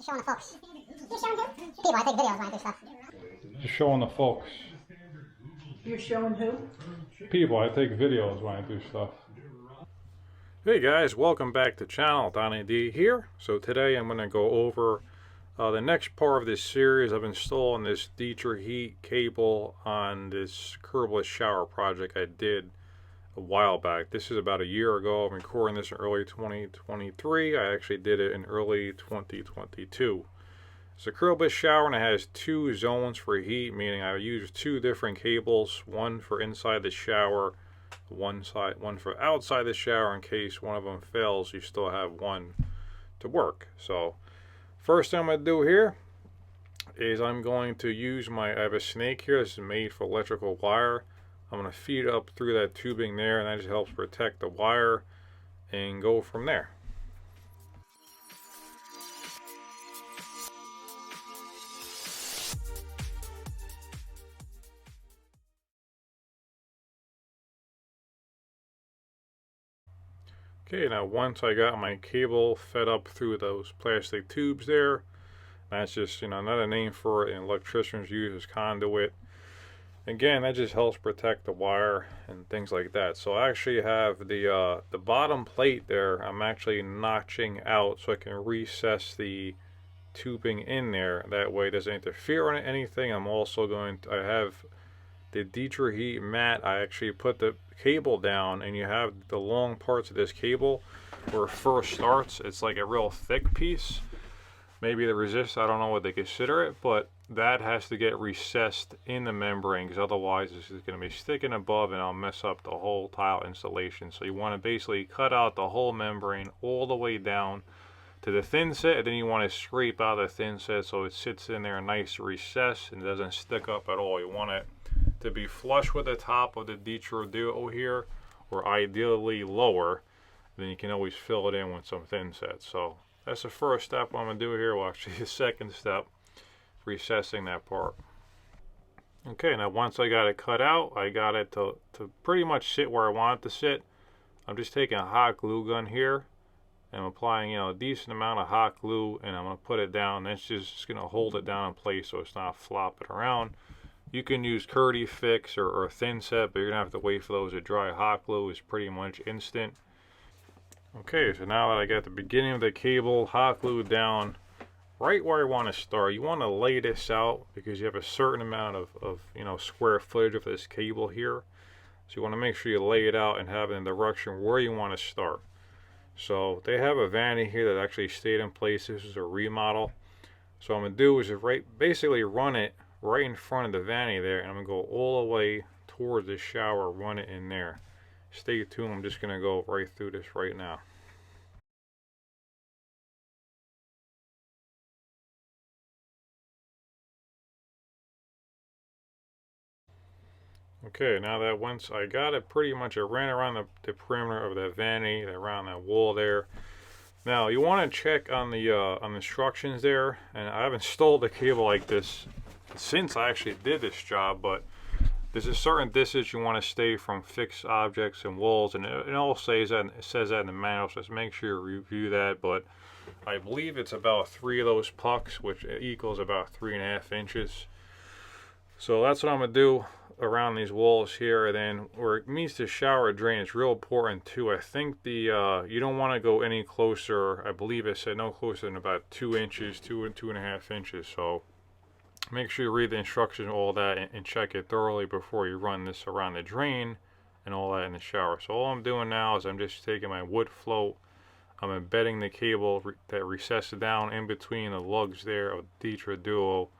Showing the folks. You showing who? People, I take videos when I do stuff. Just showing the folks. You're showing who? People, I take videos when I do stuff. Hey guys, welcome back to the channel. Donnie D here. So today I'm going to go over the next part of this series of installing this Dietrich heat cable on this curbless shower project I did a while back. This is about a year ago. I'm recording this in early 2023. I actually did it in early 2022. It's a curbless shower and it has two zones for heat, meaning I used two different cables, one for inside the shower, one for outside the shower in case one of them fails. You still have one to work. So first thing I'm going to do here is I'm going to use I have a snake here. This is made for electrical wire. I'm going to feed it up through that tubing there, and that just helps protect the wire and go from there. Okay, now once I got my cable fed up through those plastic tubes there, that's just, another name for it, and electricians use as conduit. Again, that just helps protect the wire and things like that. So I actually have the bottom plate there, I'm actually notching out so I can recess the tubing in there. That way it doesn't interfere on anything. I'm also I have the Dietrich heat mat. I actually put the cable down, and you have the long parts of this cable where it first starts. It's like a real thick piece. Maybe the resist, I don't know what they consider it, but that has to get recessed in the membrane, because otherwise this is going to be sticking above and I'll mess up the whole tile installation. So you want to basically cut out the whole membrane all the way down to the thin set, and then you want to scrape out the thin set so it sits in there nice recessed and doesn't stick up at all. You want it to be flush with the top of the Dietrich duo here, or ideally lower. Then you can always fill it in with some thin sets. So that's the first step I'm going to do here. Well, actually the second step, recessing that part. Okay, now once I got it cut out, I got it to pretty much sit where I want it to sit. I'm just taking a hot glue gun here, and I'm applying a decent amount of hot glue, and I'm going to put it down. That's just going to hold it down in place so it's not flopping around. You can use Curdy Fix or thin set, but you're going to have to wait for those to dry. Hot glue is pretty much instant. Okay, so now that I got the beginning of the cable hot glued down right where I want to start, you want to lay this out because you have a certain amount of square footage of this cable here. So you want to make sure you lay it out and have it in the direction where you want to start. So they have a vanity here that actually stayed in place. This is a remodel. So what I'm going to do is basically run it right in front of the vanity there, and I'm going to go all the way towards the shower, run it in there. Stay tuned, I'm just going to go right through this right now. Okay, now that once I got it pretty much, I ran around the perimeter of that vanity, around that wall there. Now you want to check on the instructions there, and I've installed the cable like this since I actually did this job, but there's a certain distance you want to stay from fixed objects and walls, and it all says that in the manual, so just make sure you review that. But I believe it's about 3 of those pucks, which equals about 3.5 inches. So that's what I'm going to do around these walls here. And then where it meets the shower drain, it's real important too. I think you don't want to go any closer. I believe it said no closer than about 2 inches, 2.5 inches. So make sure you read the instructions, all that, and check it thoroughly before you run this around the drain and all that in the shower. So all I'm doing now is I'm just taking my wood float, I'm embedding the cable that recesses down in between the lugs there of Dietrich Duo,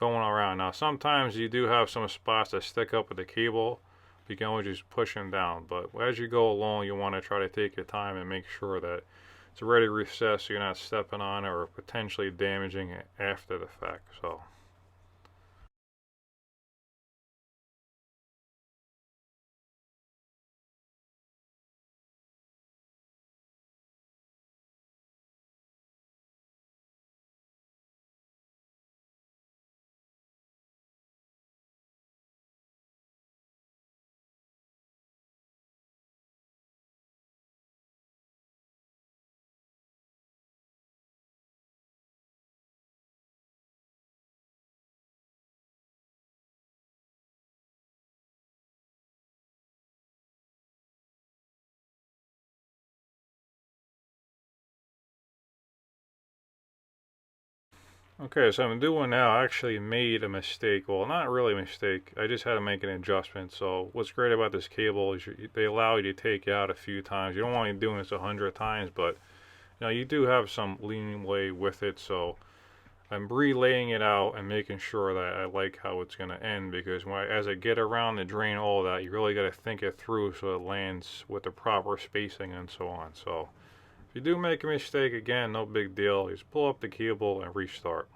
going around. Now sometimes you do have some spots that stick up with the cable, you can always just push them down, but as you go along you want to try to take your time and make sure that it's already recessed so you're not stepping on it or potentially damaging it after the fact. So Okay, so I'm doing now, I actually made a mistake. Well, not really a mistake. I just had to make an adjustment. So what's great about this cable is they allow you to take it out a few times. You don't want to be doing this 100 times, but you do have some leeway with it. So I'm relaying it out and making sure that I like how it's going to end, because as I get around to drain all that, you really got to think it through so it lands with the proper spacing and so on. So if you do make a mistake, again, no big deal. Just pull up the cable and restart.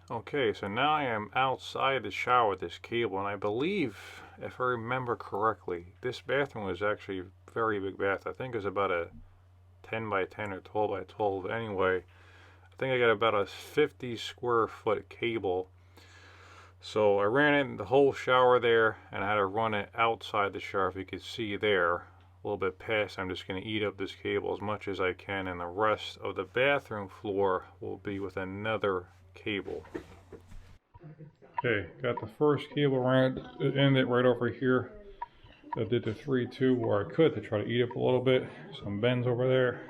Okay, so now I am outside the shower with this cable, and I believe, if I remember correctly, this bathroom was actually a very big bath. I think it was about a 10 by 10 or 12 by 12 anyway. I think I got about a 50 square foot cable. So I ran it in the whole shower there, and I had to run it outside the shower. If you could see there, a little bit past, I'm just going to eat up this cable as much as I can, and the rest of the bathroom floor will be with another cable. Okay, got the first cable ran, it ended right over here. I did the 3-2 where I could to try to eat up a little bit. Some bends over there.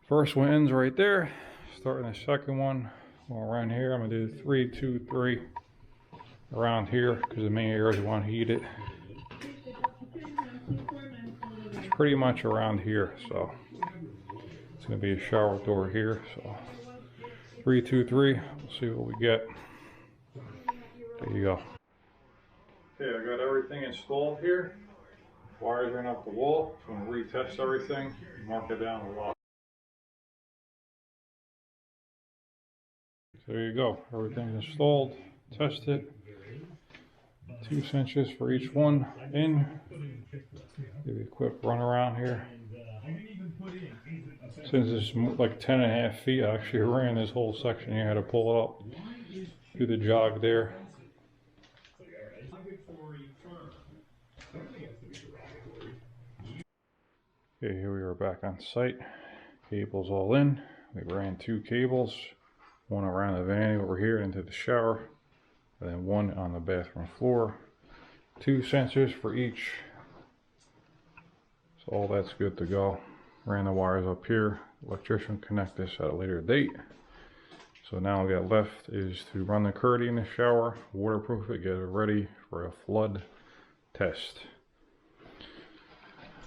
First one ends right there. Starting the second one around here. I'm gonna do 3-2-3 around here because the main areas I want to heat it. It's pretty much around here, so it's gonna be a shower door here. So 3-2-3. We'll see what we get. There you go. Okay, I got everything installed here. Wires ran up the wall, so I'm going to retest everything, mark it down a lot. So there you go, everything's installed, tested. 2 cinches for each one in. Give you a quick run around here. Since it's like 10.5 feet, I actually ran this whole section here, I had to pull it up, do the jog there. Okay, here we are back on site. Cables all in. We ran 2 cables, one around the vanity over here into the shower, and then one on the bathroom floor. 2 sensors for each. So all that's good to go. Ran the wires up here. Electrician connect this at a later date. So now all we got left is to run the curtain in the shower, waterproof it, get it ready for a flood test.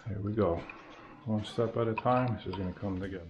Here we go. One step at a time, this is going to come together.